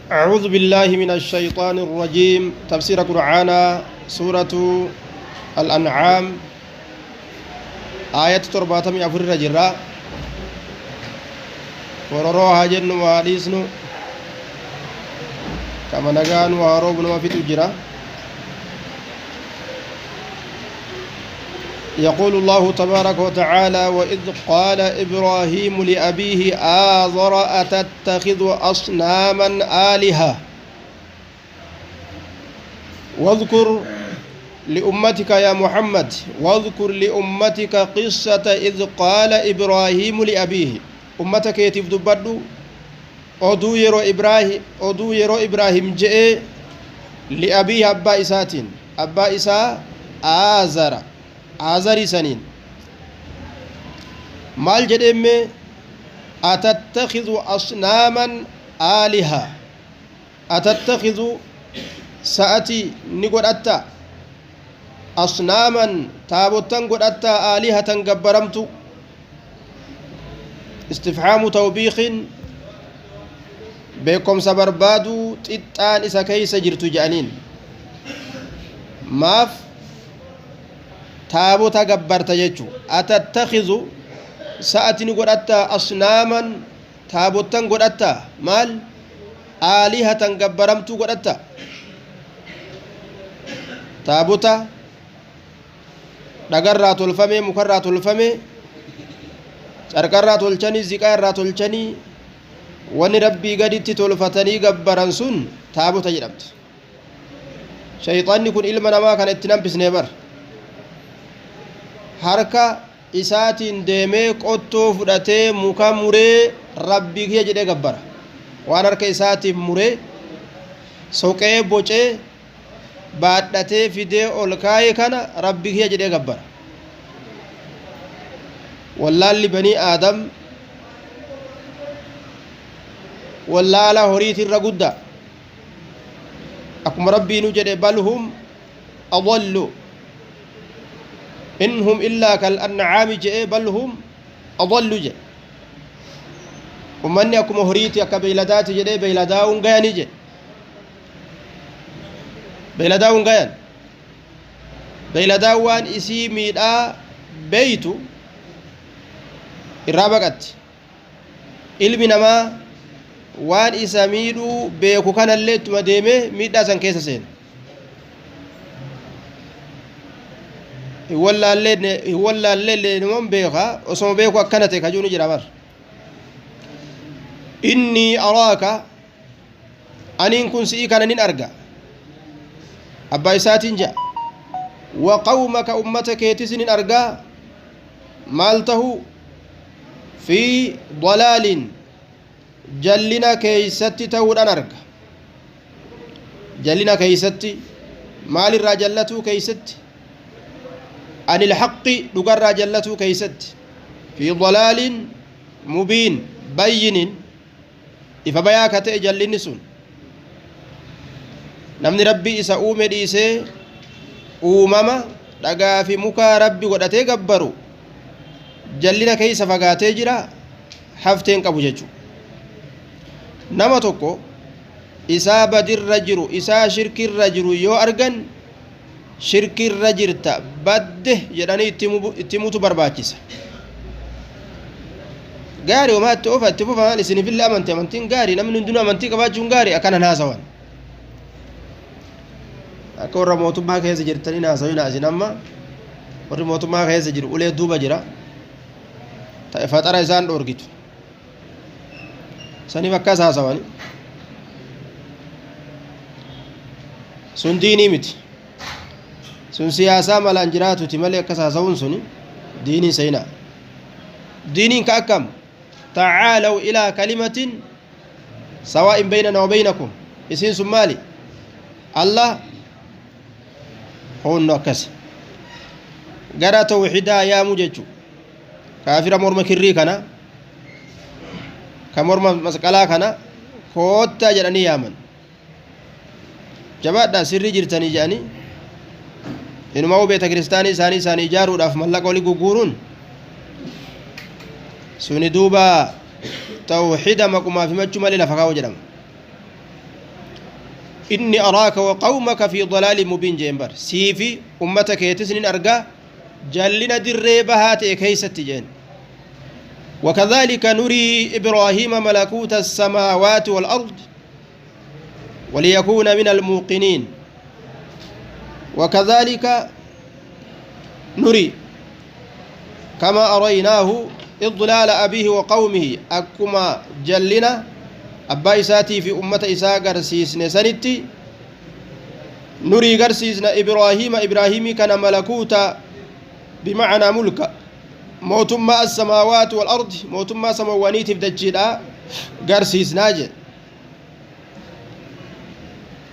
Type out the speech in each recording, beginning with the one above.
أعوذ بالله من الشيطان الرجيم. تفسير قرآن سورة الأنعام آية 74 الرجرة ورروها جن وحديثن كما نغان وهروبن وفي تجرة. يقول الله تبارك وتعالى: وإذ قال إبراهيم لأبيه آزر أتتخذ أصناما آلهة واذكر لأمتك يا محمد واذكر لأمتك قصة إذ قال إبراهيم لأبيه أمتك يتفدبدو أدو يرو إبراهيم جئ لأبيه أبا إساتين أبا إسا آزر آزري سنين مال جديم أتتخذ أصناما آلهة أتتخذ سأتي نقول أتا أصناما تابوتان قد أتا آلهة قبرمت استفهام توبيخ بكم سبربادو تتان إسا كيس جرتو جانين ماف taabota gabbarta jechuu atattakhizu sa'atini godhatta asnaaman taabottan godhatta maal aalihatan gabbaramtuu godhatta taabota dhagarraa tolfame mukarraa tolfame carqarraa tolchanii ziqaa irraa tolchanii wanni rabbii gaditti tolfatanii gabbaran sun taabota jedhamti. Shayxaanni kun ilma namaa kana itti nampisnee bar harka isaatiin deemee qottoo fudhatee muka muree rabbii kiyya jedhee gabbara. Waan harka isaatiin muree soqee bocee baadhatee fidee ol kaayee kana rabbii kiyya jedhee gabbara. Wallaalli banii aadam wallaala horiitirra guddaa akkuma rabbiinu jedhe balhum adallu إنهم إلا كالأنعام جاء بل هم أضل جاء ومن يكون مهريتي كبيلدات جاء بيلداون غياني جاء بيلداون غيان بيلداوان إسي ميدا بيتو الرابقات ilmi namaa waan isa miidhuu beeku kanallee ittuma deemee miidhaa san keessa seena. Hiwallaallee namoon beekaa osoo beeku akkana ta'e kajuun jira bar. Inni araaka aniin kun si'ii kana nin arga abbaa isaatiin ja'a wa qawmaka ummata keetis nin argaa maal tahu fi dalaalin jallina keeysatti ta'uudhaan arga. Jallina keeysatti maalirraa jallatuu keeysatti عن الحق دغرا جلته كيست في ضلال مبين بين إفبايا كتئ جلنسون نمني ربي إسا أومي ديسي أومما دغا في مكا ربي ودتي غبرو جلنا كيس فغاتي جرا حفتين قبو جچو نما توكو إسا بدر رجرو إسا شرك الرجرو يو أرغن shirki irra jirta badde jedhanii itti mutu barbaachisa. Gaarii homaa itti ofa itti fufaan isinifillee amantiin gaarii namni hundinuu amantii qabaachuun gaarii akkanan haasawan akka warra mootummaa keessa jirtanii haasawina asin amma warri mootummaa keessa jiru ulee duuba jira ta'e faxara isaan dhoorgitu saniif akkas haasawan sun diinii miti. sun siyaasaa malaan jiraatuti malee akkas haasawuun suni diiniin seenaa. Diiniin ka akkam tacaalaw ilaa kalimatin sawaa'in baynanaa wa baynakum isiin sun maali Allah hoonno akkas gara tawxiidaa yaamuu jechuu kaafira morma kirrii kana ka morma masqalaa kana koottaa jedhanii yaaman jabaadhaa sirrii jirtanii jedhanii inuma beeta kiristaanii isaanii ijaaruudhaaf mallaqa olii gugguuruun suni duuba tawxiida maqumaa fi machuu malee lafa kaa'u jedhama. إني أراك وقومك في ضلال مبين جنبر سيفي أمتك يتسنين أرقى جلنا دريبها تكيسة جن وكذلك نري إبراهيم ملكوت السماوات والأرض وليكون من الموقنين وكذلك نري كما أريناه إضلال أبيه وقومه أكما جلنا أبا إساتي في أمة إساء قرسيسنا سنتي نري قرسيسنا إبراهيم كان ملكوتا بمعنى ملك موتما السماوات والأرض موتما سموانيت بدجلا قرسيسنا جل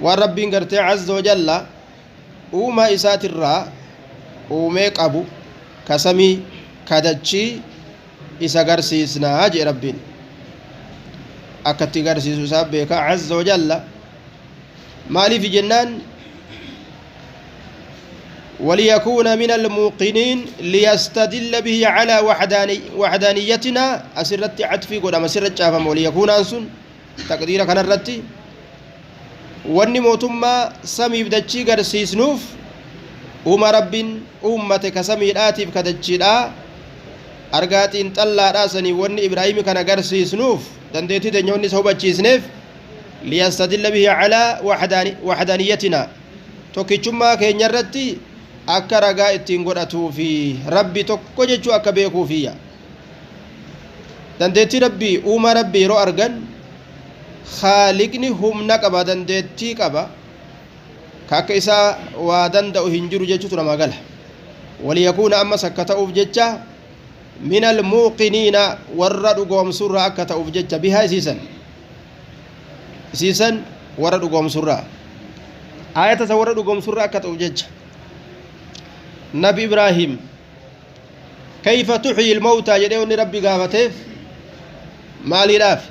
والرب قرتي عز وجل وما إسات الرا وميك أبو كسمي كدجي إسا قرسيسنا جل ربين akkatti garsiisu isaa beeka azza wa jalla maaliif jennaan وليكون من الموقنين ليستدل به على وحدانيتنا أسرت عطفي قد أمسرت شافم وليكون أنسون تقدير كان الرتي واني موتما سمي بدتشي قرسيس نوف أم رب أمتك سمي الآتف كدتشي لا أرقات إن تلا راسني واني إبراهيم كان قرسيس نوف dandeetii danyoonni isa hubachiisneef liyastadilla bihi calaa waxdaaniyatina tokkichummaa keenya irratti akka ragaa ittiin godhatuufi rabbi tokko jechuu akka beekuufiyya dandeettii rabbii uuma rabbii yeroo argan khaaliqni humna qaba dandeettii qaba ka akka isaa waa danda'u hin jiru jechuutu nama gala waliyakuuna ammas akka ta'uuf jecha من الموقنين ورد قوم سرة أكتا أفجج بها سيسا ورد قوم سرة آية ورد قوم سرة أكتا أفجج نبي إبراهيم كيف تحيي الموتى يدعون ربي قافتيف مالي راف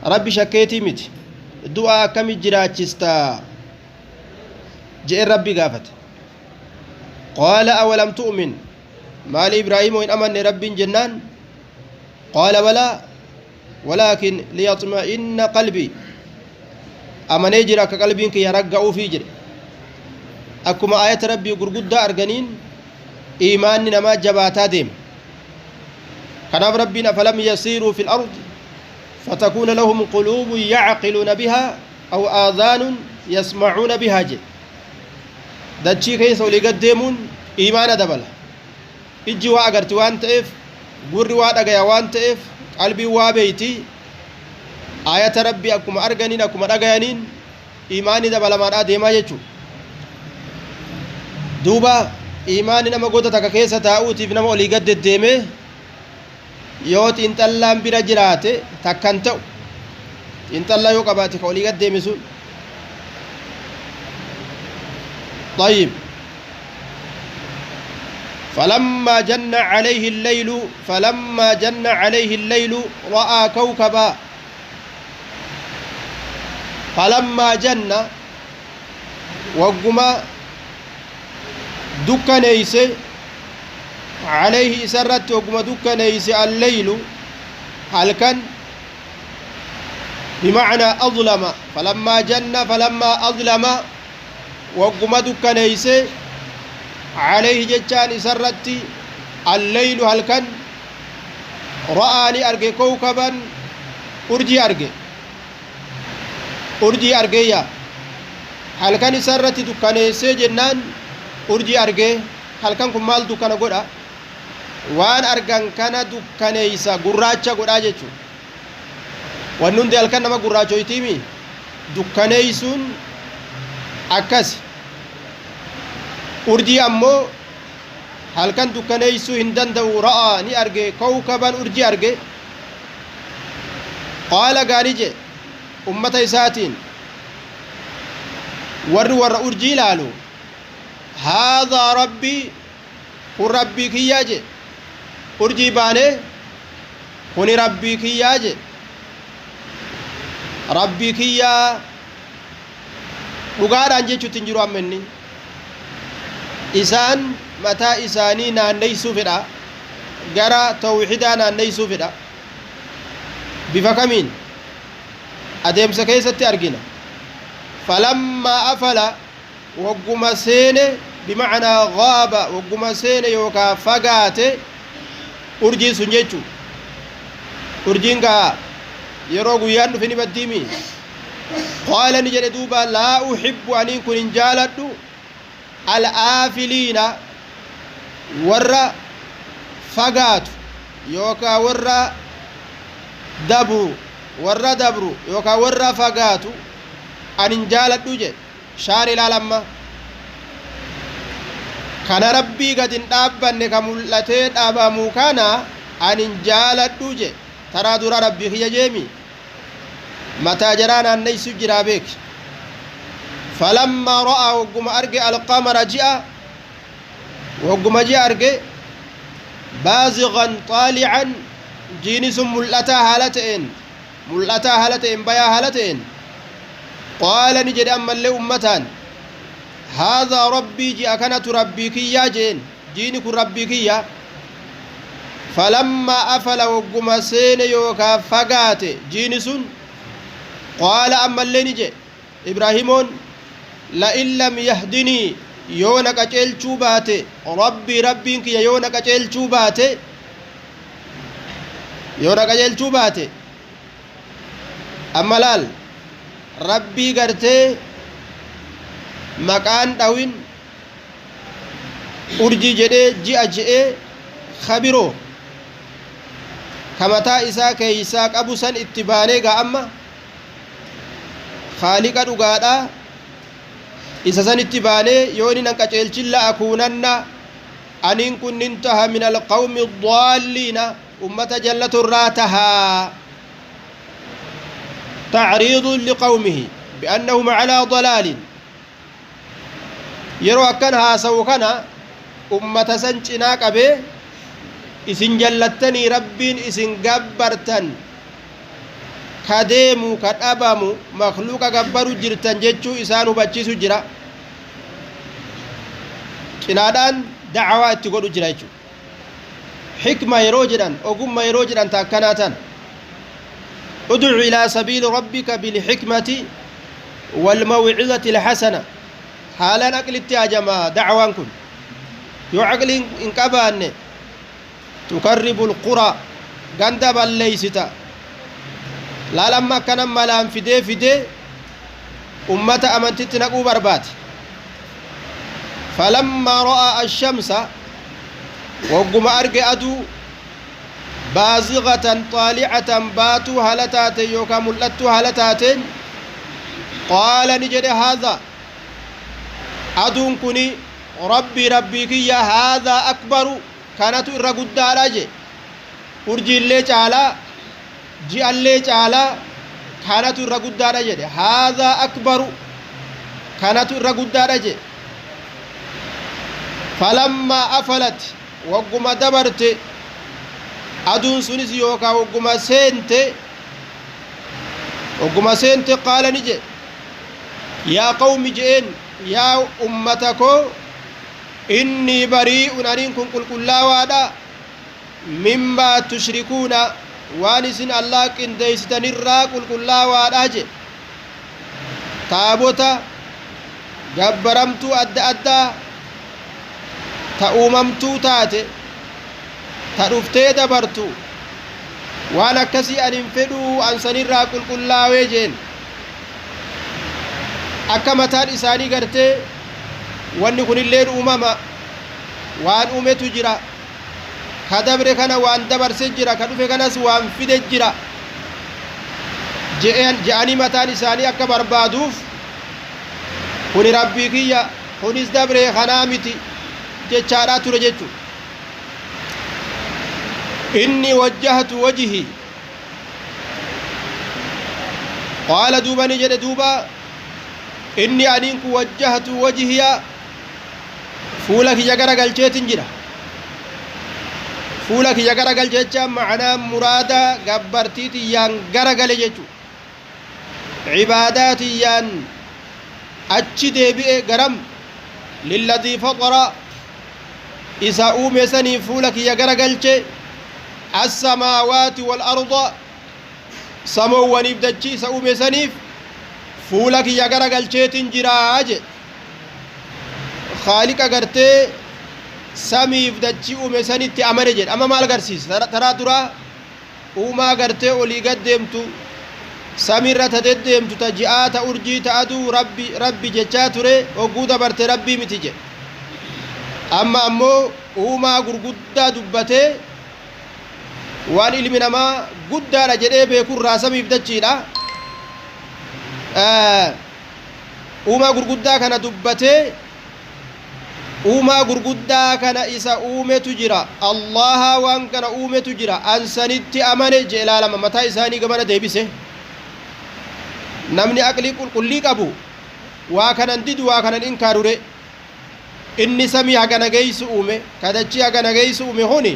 ربي شكيتي مت دعاء كم جراجستا جئ ربي قافت قال أولم تؤمن مال إبراهيم وإن أمن رب جنان قال بلى ولكن ليطمئن قلبي أمن يجرى كقلبك يرقع في جري أكما آية ربي قرقود أرغنين إيمان ما جباتا ديم كناب ربنا فلم يسيروا في الأرض فتكون لهم قلوب يعقلون بها أو آذان يسمعون بها جي دجي كيس ولقدمون إيمان دبل ijji waa agarti waan ta'eef gurri waa dhagaya waan ta'eef qalbiin waa beeyti ayata rabbii akkuma arganiin akkuma dhagayaniin iimaanii dabalamaadhaa deemaa jechuu duuba iimaanii nama goota takka keessa taa'uutiif nama olii gad deddeemee yoo xiinxallaan bira jiraate takkan ta'u xiinxallaa yoo qabaate ka olii gad deeme sun طيب فلما جن عليه الليل رأى كوكبا فلما جن وقما دكنيس عليه سرت وقما دكنيس الليل هل كان بمعنى أظلم فلما جن فلما أظلم وقما دكنيس عليه جتان سرتي الليل هل كان رآني أرجي كوكبا أرجي أرجيا هل كان سرتي دكاني سجنان أرجي أرجي هل كان كمال دكان غدا وان أرجان كان دكاني إسا غراچا غدا جتو ونون دي هل كان نما غراچو يتيمي دكاني سون أكاس urjii ammoo halkan dukkaneeysuu hin danda'u ra'aa ni arge kawkaban urjii arge qaala gaani je ummata isaatiin warra urjii ilaalu haadhaa rabbii kun rabbii kiyyaa je urjii baanee kuni rabbii kiyyaa je rabbii kiyyaa dhugaadhaan jechuutti hin jiru amma inni isaan mataa isaanii naanneysuu fedha gara tawxiidaa naanneysuu fedha bifa kamiin adeemsa keessatti argina falammaa afala wagguma seene bimacnaa gaaba wagguma seene yookaa fagaate urjii sun jechuu urjiin gaa yeroo guyyaan dhufe ni baddiimi qaala ni jedhe duuba laa uxibbu aniin kun hin jaaladhu al'aafiliina warra fagaatu yookaa warra dabru yookaa warra fagaatu anin jaaladhu jedhe shaar ilaalamma kana rabbii gad hin dhaabbanne ka mul'atee dhaabamuu kana anin jaaladhu jedhe taraa dura rabbii kiyya jeemi mataa jaraa naanneysu jiraa beeki falammaa ra'aa wagguma arge alqamara ji'a wagguma ji'a arge baazigan xaalican jiini sun mul'ataa haala ta'een bayaa haala ta'een qaala ni jedhe ammallee ummataan haadhaa rabbii ji'a kanatu rabbii kiyyaa jeen jiini kun rabbii kiyya falammaa afala wagguma seene yookaa fagaate jiini sun qaala ammallee ni jedhe ibraahimoon la'in lam yahdinii yoo na qaceelchuu baate rabbiin kiyya yoo na qaceelchuu baate amma laal rabbii gartee maqaan dhawin urjii jedhee ji'a je'ee khabiroo kamataa isaa keeysaa qabu san itti baanee gaa amma khaaliqa dhugaadha isa san itti baanee yoo inni nan qaceelchin la'akuunanna aniin kun nin taha min alqawmi adaalliina ummata jallatu irraa tahaa tacriidun liqawmihi biannahum calaa dalaalin yeroo akkan haasawu kana ummata san cinaa qabee isin jallattanii rabbiin isin gabbartan ka deemu ka dhabamu makluuqa gabbaru jirtan jechuu isaan hubachiisu jira cinaadhaan dacwaa itti godhu jira jechuu xikma yeroo jedhan ogumma yeroo jedhan ta akkanaa tan udcu ilaa sabiili rabbika bilxikmati walmawcidati alxasana haalaan aqlitti hajamaa dacwaan kun yoo aqli hin qabaanne tukarribu alqura ganda balleeysita laalamma akkanan malaan fidee ummata amantitti naquu barbaade falammaa ra'aa ashamsa wagguma arge aduu baazigatan xaalicatan baatuu haala taate yookaa mul'attuu haala taateen qaala ni jedhe haadhaa aduun kuni rabbii kiyya haadhaa akbaru kanatu irra guddaadha je urjiillee caalaa ji'allee caalaa kanatu irra guddaadha jedhe haadhaa akbaru kanatu irra guddaadha je falammaa afalat wagguma dabarte aduun sunis yookaa wagguma seente qaala ni jedhe yaa qawmi je'een yaa ummata koo innii barii'un aniin kun qulqullaawaadha mimmaa tushrikuuna waan isin allah qindeeysitanirraa qulqullaawaadha je taabota gabbaramtuu adda addaa ta uumamtuu taate ta dhuftee dabartu waan akkasii anin fedhuu ansanirraa qulqullaawee jeen akka mataan isaanii gartee wanni kunilleen uumama waan uumetu jira ka dabre kana waan dabarse jira ka dhufe kanas waan fide jira je'anii mataan isaanii akka barbaaduuf kuni rabbii kiyya kunis dabre kanaa miti jechaadhaa ture jechu inni wajjahtu wajhi qaala duuba ni jedhe duuba inni aniin kun wajjahtu wajhiya fuula kiyya garagalcheetin jira fuula kiyya garagalche jechaan macnaa muraada gabbartii tiyyaan garagale jechu cibaadaa tiyyaan achi deebi'e garam lilladii faxara isa uume sanii fuula kiyya garagalche assamaawaati walarda samoowwaniif dachii isa uume saniif fuula kiyya garagalcheetin jiraa jedhe khaaliqa gartee samiif dachii uume sanitti amane jedhe amma maal agarsiisa taraa duraa uumaa gartee olii gad deemtu samiirra tadeddeemtu ta ji'aa ta urjii ta aduu rabbi jechaa ture hogguu dabarte rabbii miti jedhe amma ammoo uumaa gurguddaa dubbatee waan ilmi namaa guddaadha jedhee beekurraa samiif dachiidha uumaa gurguddaa kana dubbatee uumaa gurguddaa kana isa uumetu jira allaha waan kana uumetu jira ansanitti amane je ilaalama mataa isaanii gamana deebise namni aqlii qulqullii qabu waa kanan didu waa kanan inkaarure inni samii haga nageeysu uume kadachii haga nageeysu uume huni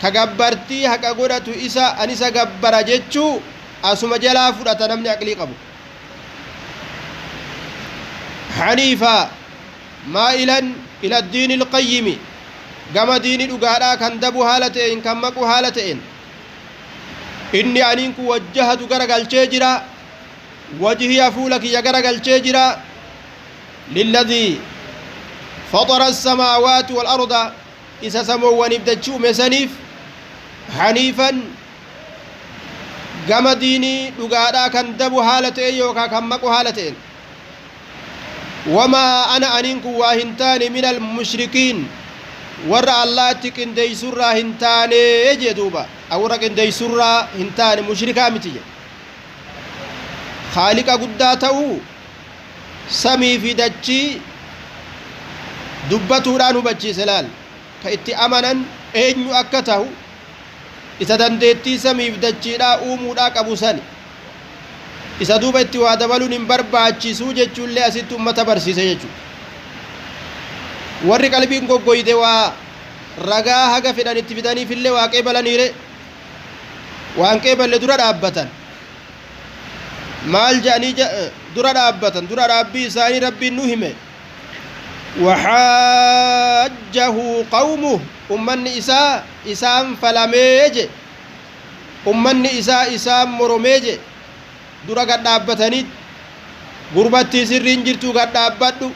ka gabbartii haqa godhatu isa anisa gabbara jechuu asuma jalaa fudhata namni aqlii qabu haniifa maa'ilan ila diini ilqayyimi gama diini dhugaadhaa kan dabu haala ta'een kan maqu haala ta'een inni aniin kun wajjahatu garagalchee jira wajhiya fuula kiyya garagalchee jira lilladii faxara assamaawaati walarda isa samoowwaniif dachii uume saniif haniifan gama diinii dhugaadhaa kan dabu haala ta'een yookaa kan maqu haala ta'een wamaa ana aniin kun waa hin taane min almushrikiin warra allaatti qindeeysurraa hin taane jee duuba warra qindeeysurraa hin taane mushrikaa miti je khaaliqa guddaa ta'uu samii fi dachii dubbatuudhaan hubachiise laal ka itti amanan eenyu akka ta'u isa dandeettii samiif dachiidhaa uumuudhaa qabu sani isa duuba itti waa dabaluun hin barbaachisuu jechuullee asitti ummata barsiise jechuu warri qalbiin goggoyde waa ragaa haga fedhan itti fidaniifillee waa qeebalaniire waan qeeballe dura dhaabbatan maal jedhanii dura dhaabbatan dura dhaabbii isaanii rabbiin nu hime waxaajjahu qawmuh ummanni isaa isaan falamee je ummanni isaa isaan moromee je dura gad dhaabbatanii gurbattii sirriin jirtu gad dhaabbadhu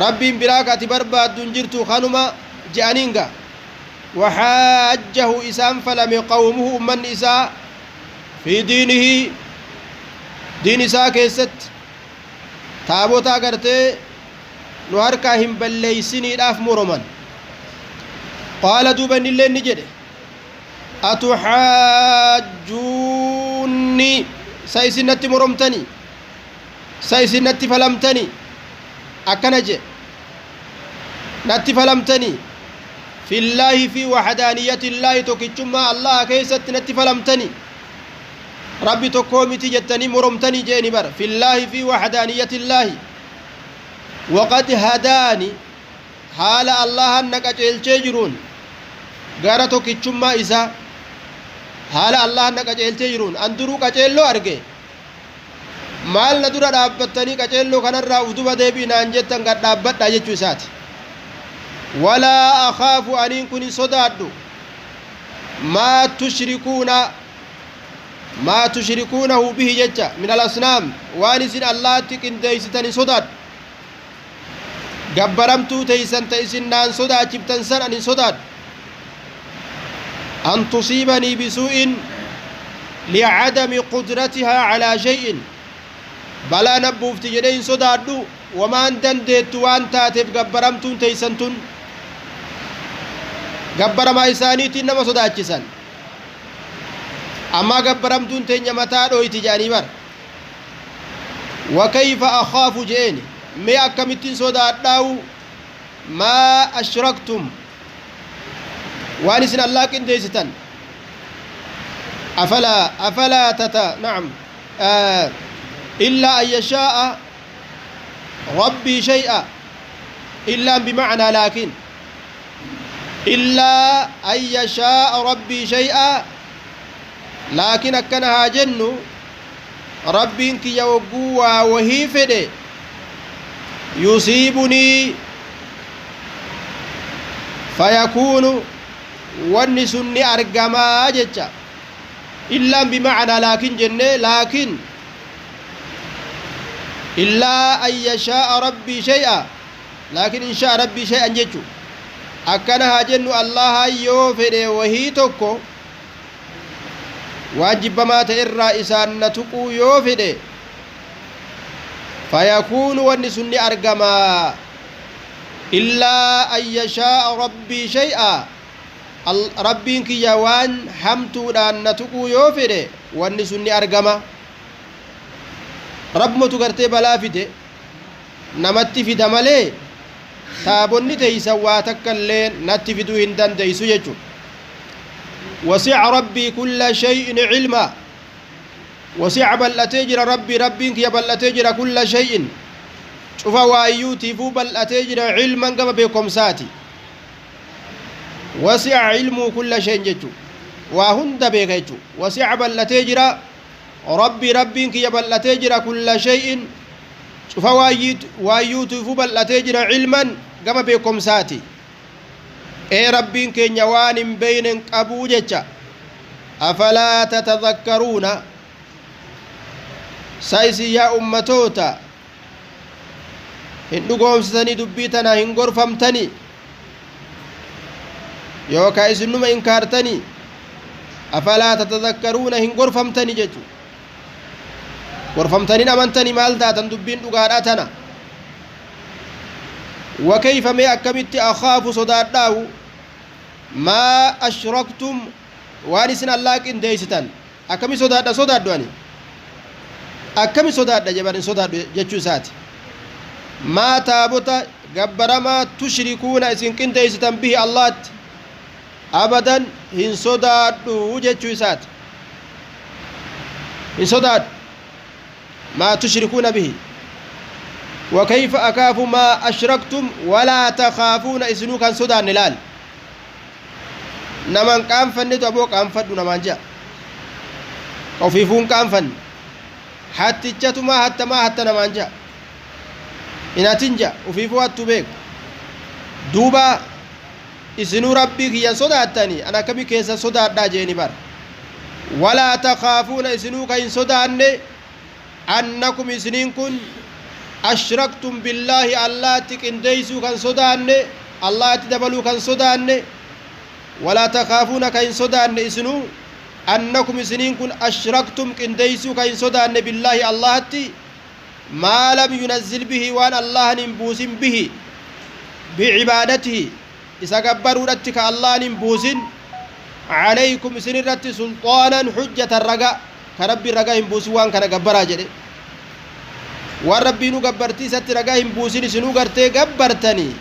rabbiin biraa ka ati barbaaddu hin jirtu kanuma je'aniinga waxaajjahu isaan falame qawmuhu ummanni isaa fi diinihi diin isaa keessatti taabota agartee nu harkaa hin balleeysiniidhaaf moroman qaala duuba innillee ni jedhe atuxaajjuunni sa isin natti moromtanii sa isin natti falamtanii akkana je natti falamtanii fillaahi fi waxdaaniyati illaahi tokkichummaa allaha keessatti natti falamtanii rabbi tokkoo miti jettanii moromtanii jeeni bara fillaahi fi waxdaaniyati illaahi waqad hadaani haala allahan na qaceelchee jiruun gara tokkichummaa isaa haala allahan na qaceelchee jiruun an duruu qaceelloo arge maal na dura dhaabbattanii qaceelloo kanarraa uf duba deebiinaan jettan gad dhaabbadha jechuu isaati walaa akhaafu aniin kun hin sodaadhu maa tushrikuunahu bihi jecha min alasnaam waan isin allahatti qindeeysitan hin sodaadhu gabbaramtuu teeysan ta isin naan sodaachiftan san an hin sodaadhu an tusiibanii bisuu'in licadami qudratihaa calaa shay'in balaa nabbuufti jedhee hin sodaadhu wamaan dandeettu waan taateef gabbaramtuun teeysan tun gabbaramaa isaaniitiin nama sodaachisan ammaa gabbaramtuun teenya mataa dhoyti jedhanii bar wa kayfa akhaafu je'eni mee akkamittiin sodaadhaawu maa ashraktum waan isin allah qindeeysitan afalaa nacam illaa an yashaa'a rabbii shay'a illaan bimacnaa laakin illaa an yashaa'a rabbii shay'a laakin akkana haa jennu rabbiin kiyya wogguu waa wahii fedhe yusiibunii fayakuunu wanni sun ni argamaa jecha إلا بمعنى لكن جنة لكن إلا أن يشاء ربي شيئا لكن إن شاء ربي شيئا جيتشو أكنها جن الله يوفر وهي توكو واجب ما تئر إسان نتقو يوفر فيكون ونسن أرقما إلا أن يشاء ربي شيئا ربي كي يوان حمتو دان نتقو يوفر ونسن أرقما رب متقرتي بلا فيدي نمت في دمالي تابوني تيسا واتكالين نتفدو هندان تيسو يجو وسع ربي كل شيء علما وسع بلتجر ربي كي بلتجر كل شيء شوف وايوتي فو بلتجر علما كما بكم ساتي وسع علم كل شيء يجو وهند بيجو وسع بلتجر ربي كي بلتجر كل شيء شوف وايوتي فو بلتجر علما كما بكم ساتي اي ربين كن يوان بين ابو جچا افلا تتذكرون سايسي يا امتوتا هندوغوم سني دبيتنا هنغور فمتني يوكا اسنما انكارتني افلا تتذكرون هنغور فمتني جچو ورفمتني نمنتني مالتا تندبين دغاداتنا وكيف ما أكملت أخاف صداداو ما أشركتم وانسنا الله إن ديستان أكمل صدادواني أكمل صداد جبان صداد جتشو ساتي ما تابوتا غبرما تشركون إسن كن ديستان به الله أبدا هن صدادو جتشو ساتي هن صداد ما تشركون به وكيف أكاف ما أشركتم ولا تخافون إسنو كان صدا نلال نمان كان فنت أبو كان فد نمان جاء وفيفون كان فن حتى جتما حتى نمان جاء إن تنجا وفيفو التبيك دوبا إسنو ربي كي صدا التاني أنا كبي كيس صدا داجيني بار ولا تخافون إسنو كان صدا أنكم إسنين كن أشركتم بالله الله تكنديسو كان صدان الله تدبلو كان صدان ولا تخافون كان صدان إسنو أنكم سنين كن أشركتم كنديسو كان صدان بالله الله تي ما لم ينزل به وان الله نبوس به بعبادته إذا كبروا رتك الله نبوس عليكم سنرت سلطانا حجة الرجاء كرب الرجاء نبوس وان كان كبر جده warrabbiinu gabbartii isatti ragaa hin buusin isinuu gartee gabbartanii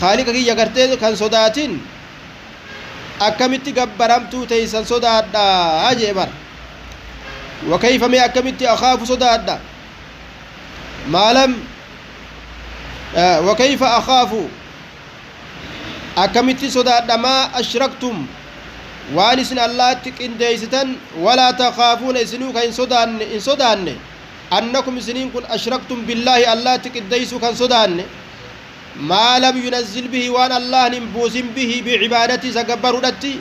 haaliqa kiyya gartee kan sodaatin akkamitti gabbaramtuu teeysan sodaadha jee bar wakayfa mee akkamitti akhaafu sodaadha maalam wakayfa akhaafu akkamitti sodaadha maa ashraktum waan isin allaatti qindeeysitan walaa takhaafuuna isinuu ka hin sodaanne أنكم سنين كن أشركتم بالله الله تكديسوا كان صدان ما لم ينزل به وان الله نبوس به بعبادتي سكبروا دتي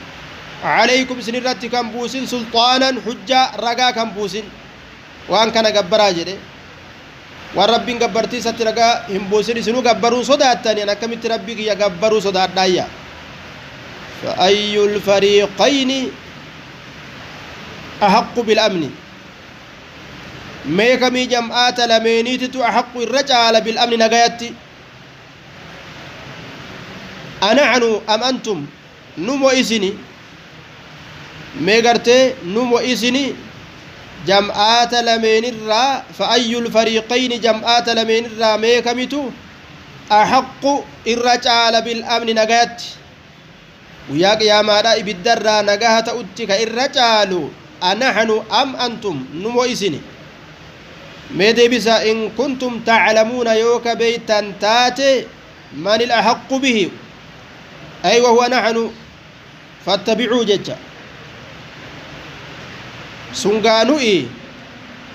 عليكم سنين رتي كان بوسين سلطانا حجة رقا كان بوسين وان كان قبرا جده والرب قبرتي ست رقا هم بوسين سنو قبروا صداتني أنا كمت ربك يقبروا صدات دايا فأي الفريقين أحق بالأمن ميكمي جمعات لمينيتتو أحق الرجال بالأمن نغايتي أنحن أم أنتم نمو إسني ميغرتي نمو إسني جمعات لمين الرا فأي الفريقين جمعات لمين الرا ميكميتو أحق الرجال بالأمن نغايتي وياك يا مادا إبدرا نغاهة أتك الرجال أنحن أم أنتم نمو إسني ميدي بسا إن كنتم تعلمون يوك بيتا تاتي من الأحق به أي وهو نحن فاتبعوا ججا سنغانو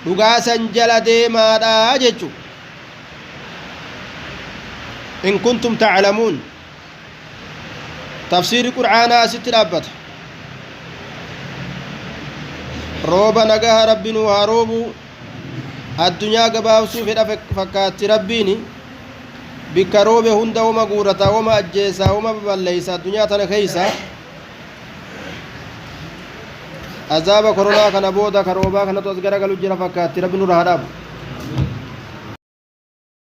لغاسا جلدي ما دا ججو إن كنتم تعلمون تفسير القرآن ست رابط rooba nagaha rabbiin haa roobu addunyaa gabaabsuu fedha fakkaatti rabbiin bikka roobe hunda wama guurata wama ajjeesa wama baballeeysa addunyaa tana keeysa azaaba koronaa kana booda ka roobaa kanatu as garagalu jira fakkaatti rabbiin nurraa haa dhaabu